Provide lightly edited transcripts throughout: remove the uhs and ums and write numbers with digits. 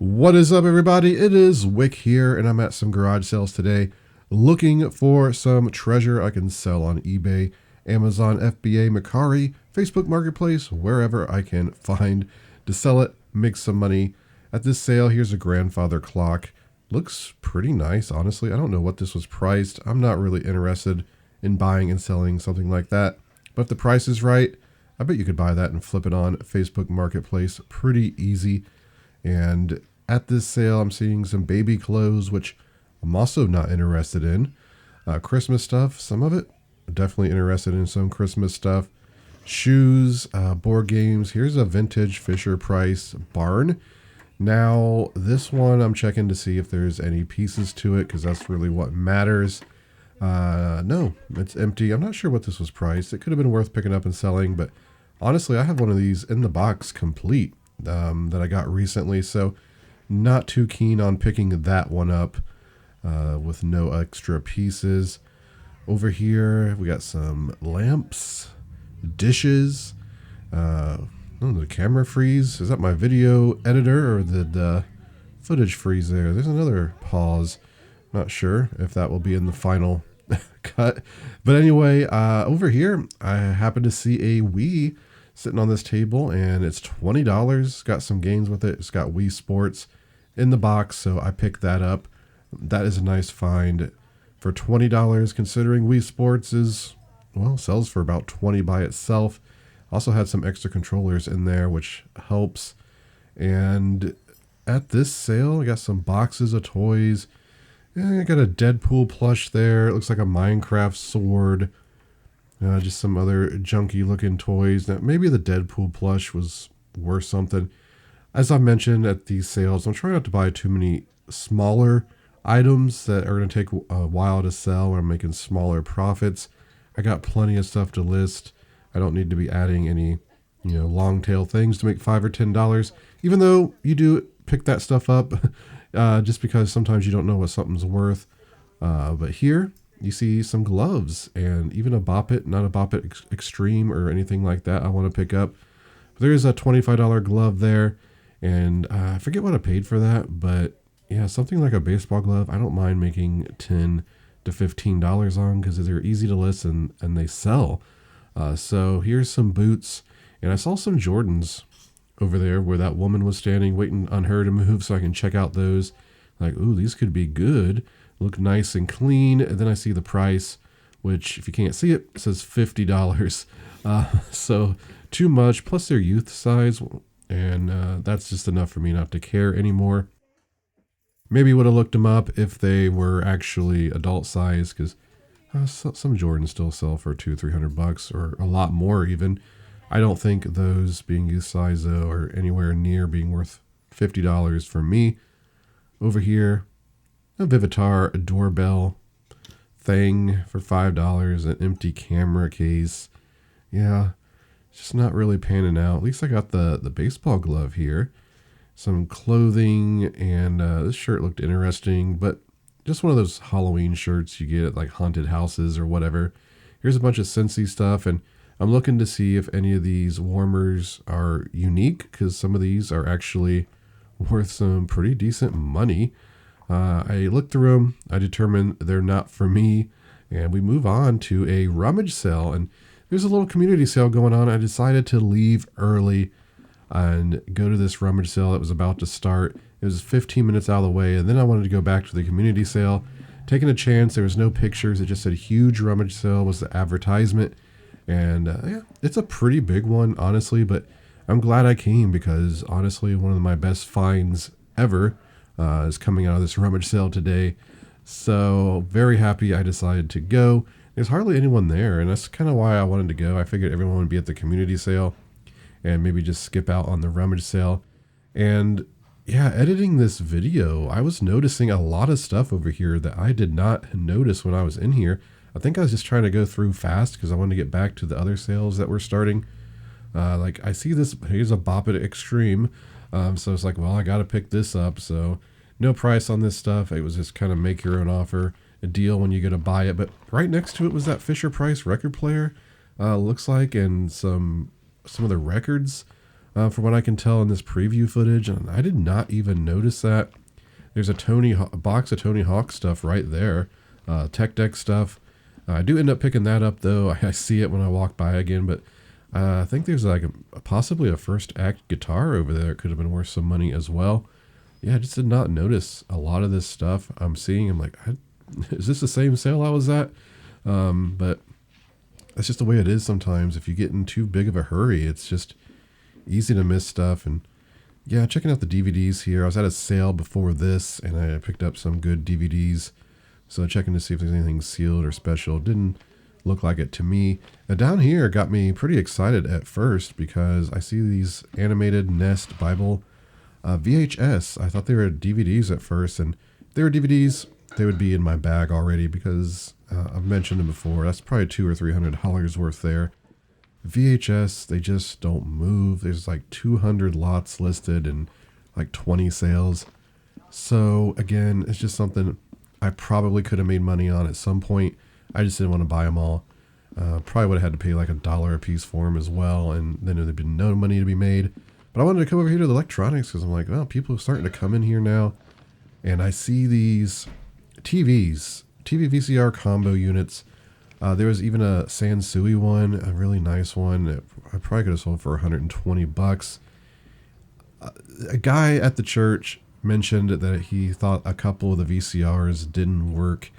What is up, everybody? It is Wick here, and I'm at some garage sales today looking for some treasure I can sell on eBay, Amazon, FBA, Mercari, Facebook Marketplace, wherever I can find to sell it, make some money. At this sale, here's a grandfather clock. Looks pretty nice, honestly. I don't know what this was priced. I'm not really interested in buying and selling something like that. But if the price is right, I bet you could buy that and flip it on Facebook Marketplace pretty easy. And at this sale, I'm seeing some baby clothes, which I'm also not interested in. Christmas stuff, some of it. Definitely interested in some Christmas stuff. Shoes, board games. Here's a vintage Fisher Price barn. Now, this one I'm checking to see if there's any pieces to it, because that's really what matters. No, it's empty. I'm not sure what this was priced. It could have been worth picking up and selling, but honestly, I have one of these in the box complete that I got recently, so not too keen on picking that one up with no extra pieces. Over here, we got some lamps, dishes. The camera freeze. Is that my video editor, or did the footage freeze there? There's another pause. Not sure if that will be in the final cut. But anyway, over here, I happen to see a Wii sitting on this table, and it's $20. Got some games with it. It's got Wii Sports in the box, so I picked that up. That is a nice find for $20, considering Wii Sports is, well, sells for about $20 by itself. Also had some extra controllers in there, which helps. And at this sale, I got some boxes of toys. I got a Deadpool plush there. It looks like a Minecraft sword. Just some other junky looking toys. Now, maybe the Deadpool plush was worth something. As I mentioned at these sales, I'm trying not to buy too many smaller items that are going to take a while to sell, or I'm making smaller profits. I got plenty of stuff to list. I don't need to be adding any, long tail things to make $5 or $10, even though you do pick that stuff up just because sometimes you don't know what something's worth. But here you see some gloves and even a Bop It, not a Bop It Extreme or anything like that I want to pick up. There is a $25 glove there, and I forget what I paid for that, but yeah, something like a baseball glove, I don't mind making $10 to $15 on, because they're easy to list and they sell. So here's some boots, and I saw some Jordans over there where that woman was standing waiting on her to move so I can check out those. Like, ooh, these could be good. Look nice and clean. And then I see the price, which if you can't see it, it says $50. So too much, plus their youth size, and that's just enough for me not to care anymore. Maybe would have looked them up if they were actually adult size, because some Jordans still sell for $200-300 or a lot more even. I don't think those being youth size though are anywhere near being worth $50 for me. Over here, a Vivitar doorbell thing for $5, an empty camera case. Yeah, just not really panning out. At least I got the baseball glove here. Some clothing, and this shirt looked interesting, but just one of those Halloween shirts you get at like haunted houses or whatever. Here's a bunch of Scentsy stuff, and I'm looking to see if any of these warmers are unique, because some of these are actually worth some pretty decent money. I looked through them, I determined they're not for me, and we move on to a rummage sale. And there's a little community sale going on. I decided to leave early and go to this rummage sale that was about to start. It was 15 minutes out of the way, and then I wanted to go back to the community sale. Taking a chance, there was no pictures. It just said huge rummage sale was the advertisement. And yeah, it's a pretty big one, honestly, but I'm glad I came, because honestly, one of my best finds ever is coming out of this rummage sale today. So very happy I decided to go. There's hardly anyone there, and that's kind of why I wanted to go. I figured everyone would be at the community sale and maybe just skip out on the rummage sale. And yeah, editing this video, I was noticing a lot of stuff over here that I did not notice when I was in here. I think I was just trying to go through fast because I wanted to get back to the other sales that were starting. Like I see this, here's a Bop It Extreme. So it's like, well, I got to pick this up. So no price on this stuff. It was just kind of make your own offer, a deal when you go to buy it. But right next to it was that Fisher Price record player, looks like, and some of the records. from what I can tell in this preview footage, and I did not even notice that. There's a box of Tony Hawk stuff right there, tech deck stuff. I do end up picking that up though. I see it when I walk by again, but I think there's like possibly a first act guitar over there. It could have been worth some money as well. Yeah, I just did not notice a lot of this stuff I'm seeing. I'm like, is this the same sale I was at? But that's just the way it is sometimes. If you get in too big of a hurry, it's just easy to miss stuff. And yeah, checking out the DVDs here. I was at a sale before this, and I picked up some good DVDs. So checking to see if there's anything sealed or special. Didn't look like it to me. Now down here got me pretty excited at first because I see these animated Nest Bible VHS. I thought they were DVDs at first, and if they were DVDs, they would be in my bag already because I've mentioned them before. That's probably $200 or $300 worth there. VHS, they just don't move. There's like 200 lots listed and like 20 sales. So again, it's just something I probably could have made money on at some point. I just didn't want to buy them all. Probably would have had to pay like $1 a piece for them as well, and then there'd been no money to be made. But I wanted to come over here to the electronics because I'm like, well, people are starting to come in here now. And I see these TV VCR combo units. There was even a Sansui one, a really nice one that I probably could have sold for $120. A guy at the church mentioned that he thought a couple of the VCRs didn't work.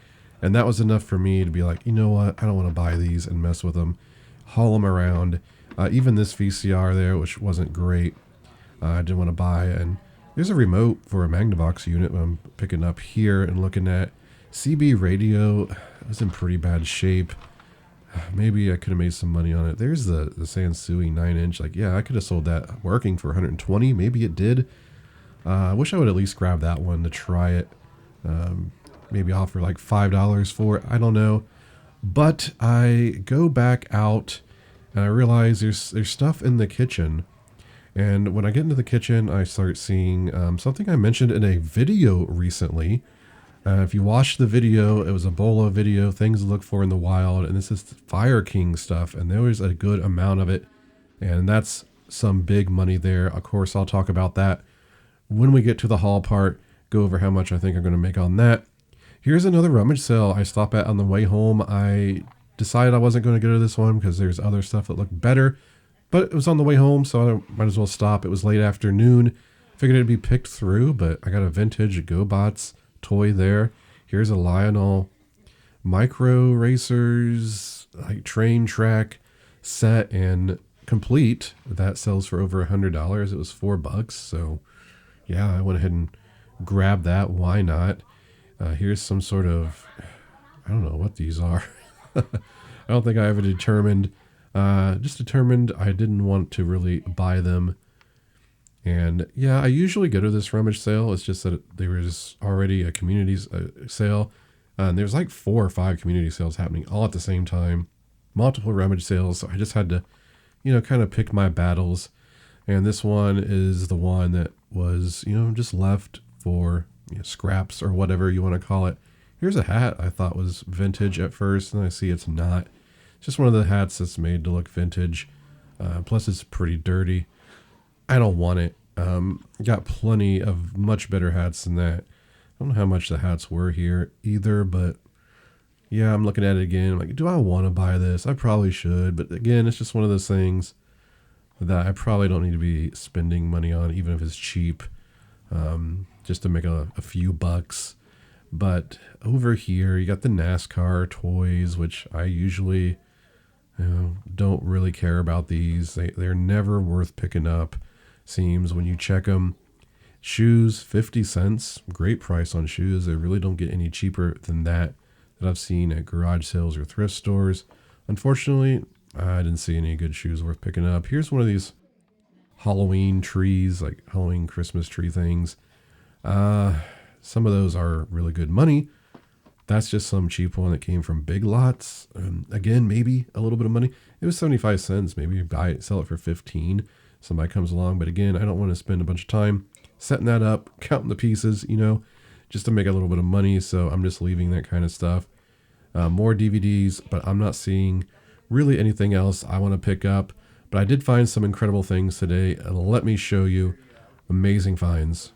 And that was enough for me to be like, you know what? I don't want to buy these and mess with them. Haul them around. Even this VCR there, which wasn't great, I didn't want to buy. And there's a remote for a Magnavox unit I'm picking up here and looking at. CB radio was in pretty bad shape. Maybe I could have made some money on it. There's the Sansui 9-inch. Like, yeah, I could have sold that working for $120. Maybe it did. I wish I would at least grab that one to try it. Maybe offer like $5 for it. I don't know. But I go back out and I realize there's stuff in the kitchen. And when I get into the kitchen, I start seeing something I mentioned in a video recently. If you watch the video, it was a Bola video, things to look for in the wild. And this is Fire King stuff. And there was a good amount of it. And that's some big money there. Of course, I'll talk about that when we get to the haul part. Go over how much I think I'm going to make on that. Here's another rummage sale I stopped at on the way home. I decided I wasn't going to go to this one because there's other stuff that looked better. But it was on the way home, so I might as well stop. It was late afternoon. Figured it'd be picked through, but I got a vintage GoBots toy there. Here's a Lionel Micro Racers like train track set and complete. That sells for over $100. It was $4. So yeah, I went ahead and grabbed that. Why not? Here's some sort of, I don't know what these are. I don't think I ever determined. Just determined I didn't want to really buy them. And yeah, I usually go to this rummage sale. It's just that there was already a community sale. And there's like 4 or 5 community sales happening all at the same time. Multiple rummage sales. So I just had to, kind of pick my battles. And this one is the one that was, just left for scraps or whatever you want to call it. Here's a hat I thought was vintage at first, and I see it's not. It's just one of the hats that's made to look vintage. Plus, it's pretty dirty. I don't want it. Got plenty of much better hats than that. I don't know how much the hats were here either, but yeah, I'm looking at it again. I'm like, do I want to buy this? I probably should, but again, it's just one of those things that I probably don't need to be spending money on, even if it's cheap, just to make a few bucks. But over here, you got the NASCAR toys, which I usually don't really care about these. They're never worth picking up, seems, when you check them. Shoes, 50 cents. Great price on shoes. They really don't get any cheaper than that I've seen at garage sales or thrift stores. Unfortunately, I didn't see any good shoes worth picking up. Here's one of these Halloween trees, like Halloween Christmas tree things. Some of those are really good money. That's just some cheap one that came from Big Lots. Again, maybe a little bit of money. It was 75 cents. Maybe you buy it, sell it for 15. Somebody comes along. But again, I don't want to spend a bunch of time setting that up, counting the pieces, just to make a little bit of money. So I'm just leaving that kind of stuff. More DVDs, but I'm not seeing really anything else I want to pick up. But I did find some incredible things today. Let me show you amazing finds.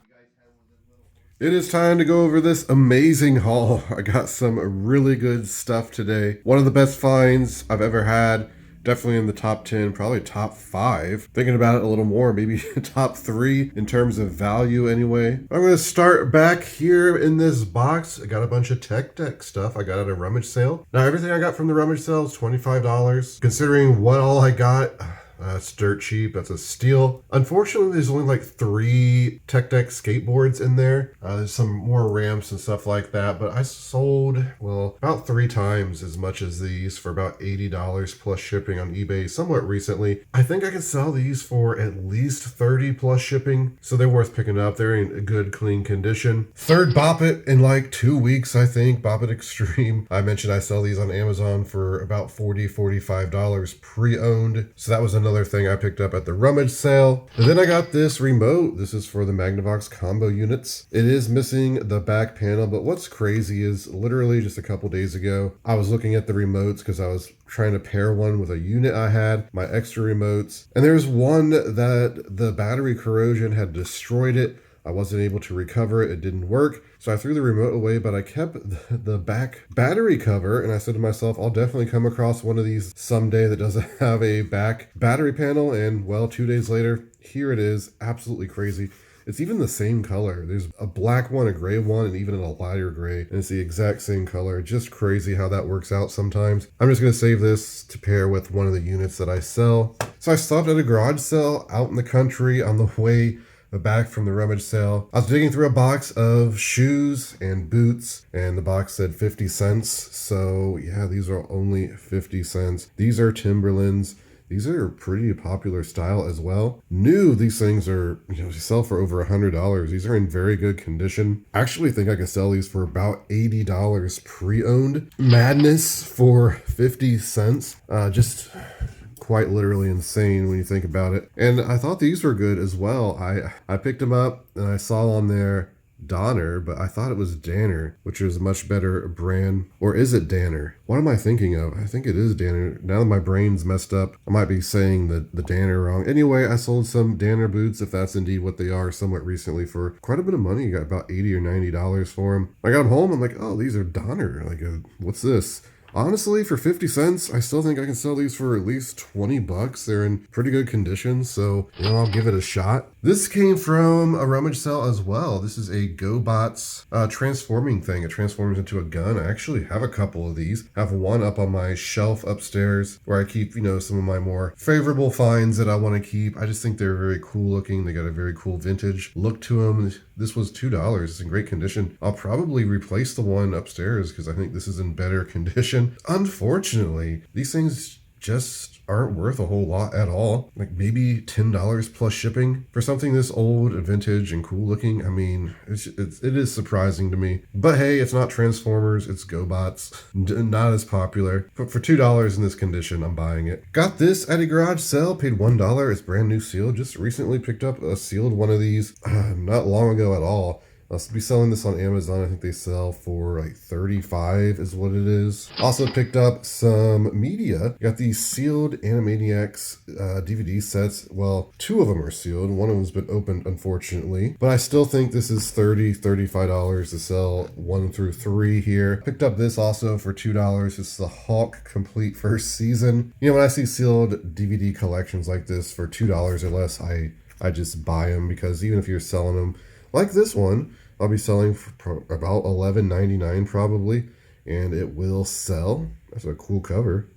It is time to go over this amazing haul. I got some really good stuff today. One of the best finds I've ever had. Definitely in the top 10, probably top 5. Thinking about it a little more, maybe top 3 in terms of value anyway. I'm going to start back here in this box. I got a bunch of tech deck stuff I got at a rummage sale. Now everything I got from the rummage sale is $25. Considering what all I got, that's dirt cheap. That's a steal. Unfortunately, there's only like 3 tech deck skateboards in there. There's some more ramps and stuff like that, but I sold, well, about 3 times as much as these for about $80 plus shipping on eBay somewhat recently. I think I can sell these for at least 30 plus shipping, so they're worth picking up. They're in a good, clean condition. Third Bop It in like 2 weeks, I think. Bop It Extreme. I mentioned I sell these on Amazon for about $40, $45 pre-owned, so that was another thing I picked up at the rummage sale. And then I got this remote. This is for the Magnavox combo units. It is missing the back panel, but what's crazy is literally just a couple days ago, I was looking at the remotes because I was trying to pair one with a unit I had, my extra remotes. And there's one that the battery corrosion had destroyed it. I wasn't able to recover it. It didn't work. So I threw the remote away, but I kept the back battery cover. And I said to myself, I'll definitely come across one of these someday that doesn't have a back battery panel. And well, 2 days later, here it is. Absolutely crazy. It's even the same color. There's a black one, a gray one, and even a lighter gray. And it's the exact same color. Just crazy how that works out sometimes. I'm just going to save this to pair with one of the units that I sell. So I stopped at a garage sale out in the country on the way back from the rummage sale. I was digging through a box of shoes and boots, and the box said 50 cents. So yeah, these are only 50 cents. These are Timberlands. These are a pretty popular style as well. New, these things are, they sell for over $100. These are in very good condition. I actually think I could sell these for about $80 pre-owned. Madness for 50 cents. Just quite literally insane when you think about it. And I thought these were good as well. I picked them up and I saw on there Donner, but I thought it was Danner, which is a much better brand. Or is it Danner? What am I thinking of? I think it is Danner. Now that my brain's messed up, I might be saying the Danner wrong. Anyway, I sold some Danner boots, if that's indeed what they are, somewhat recently for quite a bit of money. I got about $80 or $90 for them. I got them home. I'm like, oh, these are Donner. Like, what's this? Honestly, for 50 cents, I still think I can sell these for at least 20 bucks. They're in pretty good condition, so I'll give it a shot. This came from a rummage sale as well. This is a GoBots transforming thing. It transforms into a gun. I actually have a couple of these. I have one up on my shelf upstairs where I keep, some of my more favorable finds that I want to keep. I just think they're very cool looking. They got a very cool vintage look to them. This was $2. It's in great condition. I'll probably replace the one upstairs because I think this is in better condition. Unfortunately, these things just aren't worth a whole lot at all. Like maybe $10 plus shipping for something this old and vintage and cool looking. I mean, it is surprising to me. But hey, it's not Transformers, it's GoBots. Not as popular. But for $2 in this condition, I'm buying it. Got this at a garage sale, paid $1. It's brand new sealed. Just recently picked up a sealed one of these not long ago at all. I'll be selling this on Amazon. I think they sell for like $35 is what it is. Also picked up some media. Got these sealed Animaniacs DVD sets. Well, 2 of them are sealed. One of them's been opened, unfortunately. But I still think this is $35 to sell 1 through 3 here. Picked up this also for $2. It's the Hulk Complete First Season. When I see sealed DVD collections like this for $2 or less, I just buy them because even if you're selling them, like this one, I'll be selling for about $11.99 probably, and it will sell. That's a cool cover.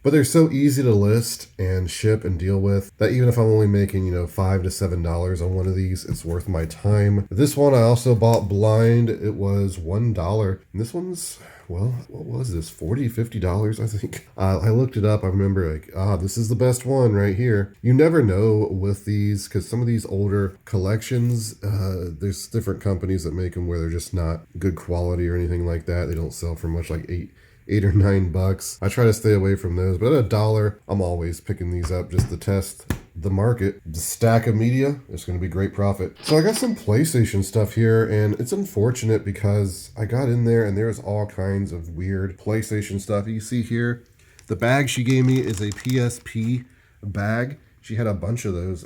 But they're so easy to list and ship and deal with that even if I'm only making, $5 to $7 on one of these, it's worth my time. This one I also bought blind. It was $1. And this one's, well, what was this? $40, $50, I think. I looked it up. I remember this is the best one right here. You never know with these because some of these older collections, there's different companies that make them where they're just not good quality or anything like that. They don't sell for much, like $8 or $9. I try to stay away from those, but at $1, I'm always picking these up just to test the market. The stack of media, it's going to be great profit. So I got some PlayStation stuff here, and it's unfortunate because I got in there and there's all kinds of weird PlayStation stuff. You see here, the bag she gave me is a PSP bag. She had a bunch of those.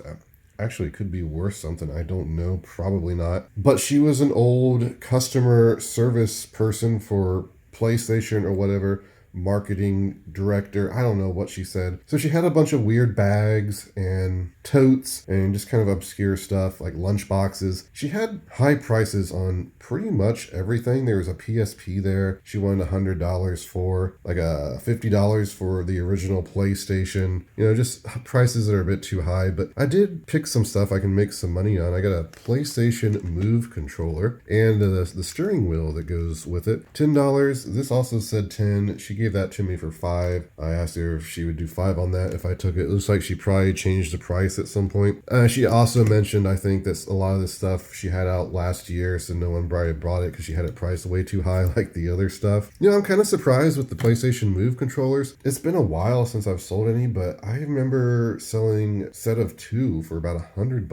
Actually, it could be worth something. I don't know. Probably not. But she was an old customer service person for PlayStation or whatever, marketing director. I don't know what she said. So she had a bunch of weird bags and totes and just kind of obscure stuff like lunch boxes. She had high prices on pretty much everything. There was a PSP there she wanted $100 for, like a $50 for the original PlayStation. You know, just prices that are a bit too high. But I did pick some stuff I can make some money on. I got a PlayStation Move controller and the steering wheel that goes with it. $10. This also said 10. She gave that to me for $5. I asked her if she would do $5 on that if I took it. It looks like she probably changed the price at some point. She also mentioned, I think, that a lot of this stuff she had out last year, so no one probably brought it because she had it priced way too high like the other stuff. You know, I'm kind of surprised with the PlayStation Move controllers. It's been a while since I've sold any, but I remember selling a set of 2 for about $100.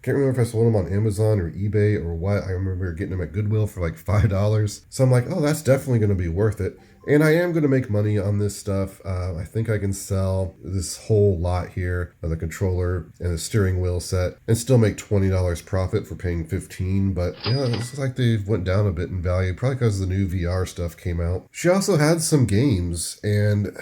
Can't remember if I sold them on Amazon or eBay or what. I remember getting them at Goodwill for like $5. So I'm like, oh, that's definitely going to be worth it. And I am going to make money on this stuff. I think I can sell this whole lot here of the controller and the steering wheel set and still make $20 profit for paying $15. But yeah, it's like they went down a bit in value, probably because the new VR stuff came out. She also had some games, and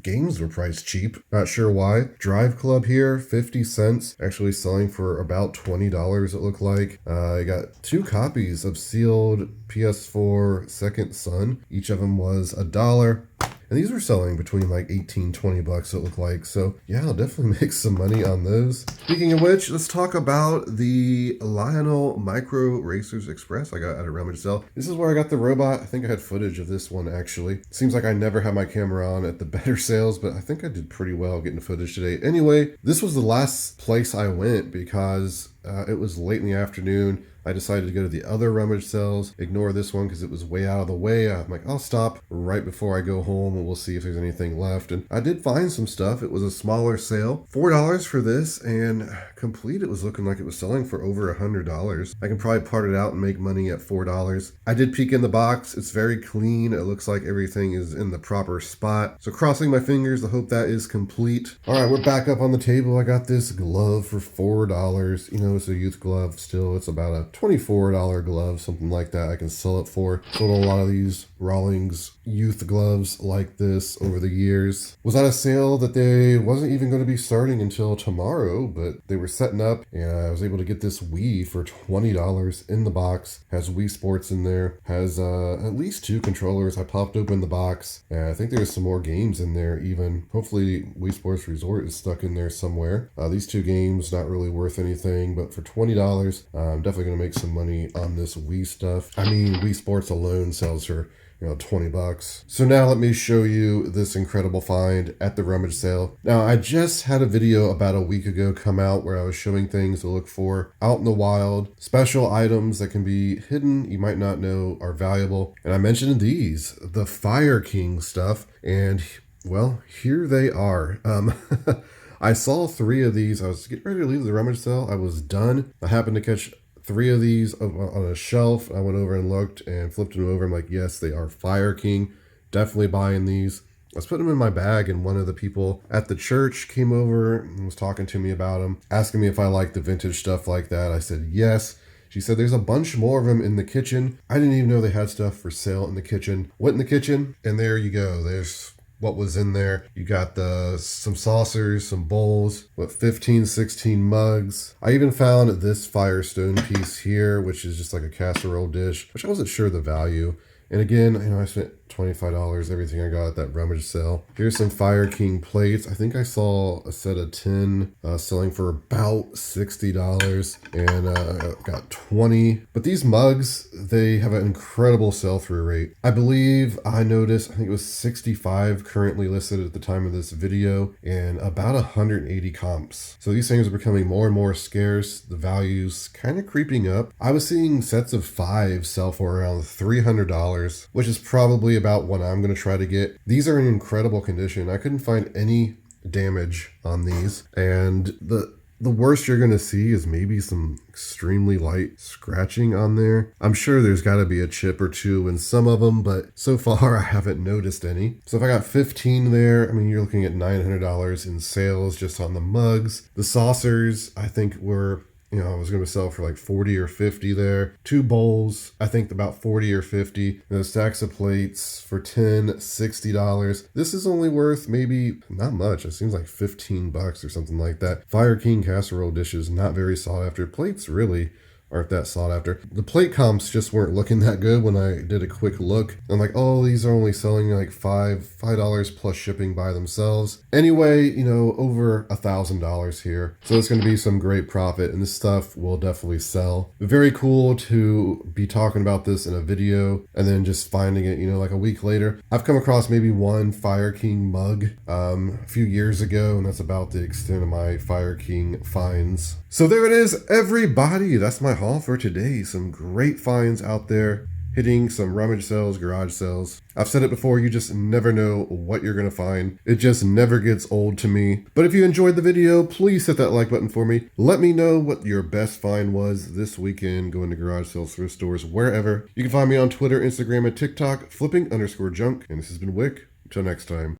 games were priced cheap. Not sure why. Drive Club here, 50 cents. Actually selling for about $20, it looked like. I got 2 copies of sealed PS4 Second Son. Each of them was $1. And these were selling between like $18-20, it looked like. So yeah, I'll definitely make some money on those. Speaking of which, let's talk about the Lionel Micro Racers Express I got at a Rummage sale. This is where I got the robot. I think I had footage of this one actually. Seems like I never had my camera on at the better sales, but I think I did pretty well getting footage today. Anyway, this was the last place I went because it was late in the afternoon. I decided to go to the other Rummage sales, ignore this one because it was way out of the way. I'm like, I'll stop right before I go home and we'll see if there's anything left. And I did find some stuff. It was a smaller sale. $4 for this, and complete, it was looking like it was selling for over $100. I can probably part it out and make money at $4. I did peek in the box. It's very clean. It looks like everything is in the proper spot. So crossing my fingers to hope that is complete. All right, we're back up on the table. I got this glove for $4. You know, it's a youth glove still. It's about a $24 glove, something like that. I can sell it for. Sold a lot of these Rawlings youth gloves like this over the years. Was at a sale that they wasn't even going to be starting until tomorrow, but they were setting up, and I was able to get this Wii for $20 in the box. Has Wii Sports in there. Has at least 2 controllers. I popped open the box, and I think there's some more games in there even. Hopefully Wii Sports Resort is stuck in there somewhere. These 2 games not really worth anything, but for $20, I'm definitely going to make some money on this Wii stuff. I mean, Wii Sports alone sells for, you know, $20. So now let me show you this incredible find at the Rummage sale. Now, I just had a video about a week ago come out where I was showing things to look for out in the wild, special items that can be hidden, you might not know are valuable. And I mentioned these, the Fire King stuff, and well, here they are. I saw 3 of these. I was getting ready to leave the Rummage sale. I was done. I happened to catch 3 of these on a shelf. I went over and looked and flipped them over. I'm like, yes, they are Fire King. Definitely buying these. I was putting them in my bag, and one of the people at the church came over and was talking to me about them, asking me if I like the vintage stuff like that. I said yes. She said there's a bunch more of them in the kitchen. I didn't even know they had stuff for sale in the kitchen. Went in the kitchen, and there you go. There's what was in there. You got some saucers, some bowls, 15, 16 mugs. I even found this Firestone piece here, which is just like a casserole dish, which I wasn't sure the value. And again, you know, I spent $25, everything I got at that Rummage sale. Here's some Fire King plates. I think I saw a set of 10 selling for about $60, and I got 20. But these mugs, they have an incredible sell-through rate. I believe I noticed, I think it was 65 currently listed at the time of this video, and about 180 comps. So these things are becoming more and more scarce. The value's kind of creeping up. I was seeing sets of 5 sell for around $300, which is probably about what I'm going to try to get. These are in incredible condition. I couldn't find any damage on these, and the The worst you're going to see is maybe some extremely light scratching on there. I'm sure there's got to be a chip or two in some of them, but so far I haven't noticed any. So if I got 15 there, I mean, you're looking at $900 in sales just on the mugs. The saucers, I think were, I was going to sell for like 40 or 50 there. 2 bowls, I think about 40 or 50. And the stacks of plates for $10, $60. This is only worth maybe not much. It seems like 15 bucks or something like that. Fire King casserole dishes, not very sought after. Plates really aren't that sought after. The plate comps just weren't looking that good when I did a quick look. I'm like, oh, these are only selling like $5 plus shipping by themselves. Anyway, over $1,000 here. So it's going to be some great profit, and this stuff will definitely sell. Very cool to be talking about this in a video and then just finding it, like a week later. I've come across maybe one Fire King mug a few years ago, and that's about the extent of my Fire King finds. So there it is, everybody. That's my haul for today. Some great finds out there, hitting some rummage sales, garage sales. I've said it before, you just never know what you're going to find. It just never gets old to me. But if you enjoyed the video, please hit that like button for me. Let me know what your best find was this weekend going to garage sales, thrift stores, wherever. You can find me on Twitter, Instagram, and TikTok, flipping_junk. And this has been Wick. Until next time.